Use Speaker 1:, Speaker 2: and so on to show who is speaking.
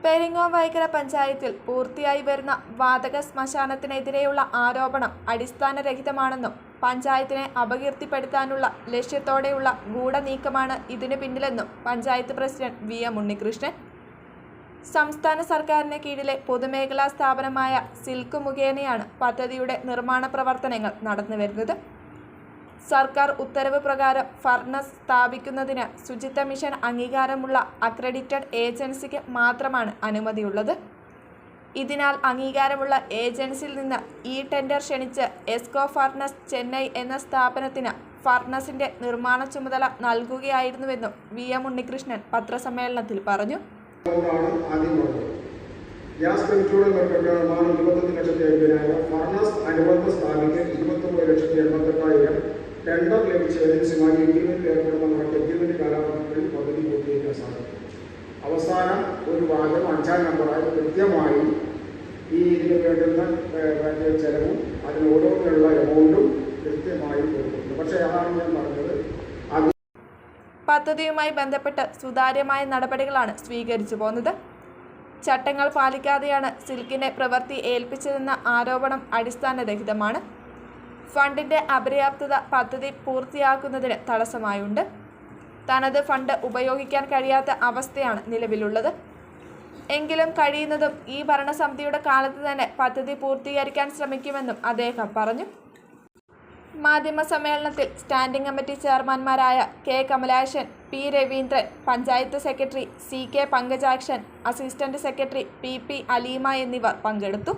Speaker 1: പെരിങ്ങോം വൈക്കര പഞ്ചായത്തിൽ പൂർത്തിയായി വരുന്ന വാതക ശ്മശാനത്തിനെതിരെയുള്ള ആരോപണം അടിസ്ഥാനരഹിതമാണെന്നും പഞ്ചായത്തിനെ അപകീർത്തിപ്പെടുത്താനുള്ള ലക്ഷ്യത്തോടെയുള്ള ഗൂഢനീക്കമാണ് ഇതിനു പിന്നിലെന്നും പഞ്ചായത്ത് പ്രസിഡന്റ് വി.എം. ഉണ്ണികൃഷ്ണൻ സംസ്ഥാന സർക്കാരിന് കീഴിലെ പൊതുമേഖലാ സ്ഥാപനമായ സിൽക്ക് മുഖേനയാണ് പദ്ധതിയുടെ നിർമ്മാണ പ്രവർത്തനങ്ങൾ നടന്നുവരുന്നത്. സർക്കാർ ഉത്തരവ് പ്രകാരം ഫർണസ് സ്ഥാപിക്കുന്നതിന് ശുചിത്വ മിഷൻ അംഗീകാരമുള്ള അക്രഡിറ്റഡ് ഏജൻസിക്ക് മാത്രമാണ് അനുമതിയുള്ളത്. ഇതിനാൽ അംഗീകാരമുള്ള ഏജൻസിയിൽ നിന്ന് ഈ ടെൻഡർ ക്ഷണിച്ച് എസ്കോ ഫർണസ് ചെന്നൈ എന്ന സ്ഥാപനത്തിന് ഫർണസിന്റെ നിർമ്മാണ ചുമതല നൽകുകയായിരുന്നുവെന്നും വി.എം. ഉണ്ണികൃഷ്ണൻ പത്രസമ്മേളനത്തിൽ പറഞ്ഞു.
Speaker 2: ഗ്യാസ് കമ്മിറ്റിയുടെ നിർമ്മാണം 25,50,000 ഫർണസ് അനുബന്ധ സ്ഥാപിക്കാൻ 29,88,000 ടെൻഡർ ലഭിച്ച ഏജൻസിയുമായി എഗ്രിമെന്റിൽ ഏർപ്പെടുന്ന എഗ്രിമെന്റ് കാലാവധിയിൽ പദ്ധതി പൂർത്തീകരിക്കാൻ സാധിക്കും. അവസാനം ഒരു ഭാഗം 5-ാം നമ്പറായി കൃത്യമായി ഈ ഇതിന് വേണ്ടുന്ന ചെലവും അതിന് ഓരോന്നിനുള്ള എമൗണ്ടും കൃത്യമായി കൊടുക്കുന്നു. പക്ഷേ അതാണ് ഞാൻ പറഞ്ഞത്,
Speaker 1: പദ്ധതിയുമായി ബന്ധപ്പെട്ട് സുതാര്യമായ നടപടികളാണ് സ്വീകരിച്ചു പോകുന്നത്. ചട്ടങ്ങൾ പാലിക്കാതെയാണ് സിൽക്കിനെ പ്രവൃത്തി ഏൽപ്പിച്ചതെന്ന ആരോപണം അടിസ്ഥാനരഹിതമാണ്. ഫണ്ടിന്റെ അപര്യാപ്തത പദ്ധതി പൂർത്തിയാക്കുന്നതിന് തടസ്സമായുണ്ട്. തനത് ഫണ്ട് ഉപയോഗിക്കാൻ കഴിയാത്ത അവസ്ഥയാണ് നിലവിലുള്ളത്. എങ്കിലും കഴിയുന്നതും ഈ ഭരണസമിതിയുടെ കാലത്ത് തന്നെ പദ്ധതി പൂർത്തീകരിക്കാൻ ശ്രമിക്കുമെന്നും അദ്ദേഹം പറഞ്ഞു. മാധ്യമസമ്മേളനത്തിൽ സ്റ്റാൻഡിംഗ് കമ്മിറ്റി ചെയർമാൻമാരായ K. Kamalakshan, P. Raveendran, panchayat secretary C. K. Pankajakshan, assistant secretary P. Aleema എന്നിവർ പങ്കെടുത്തു.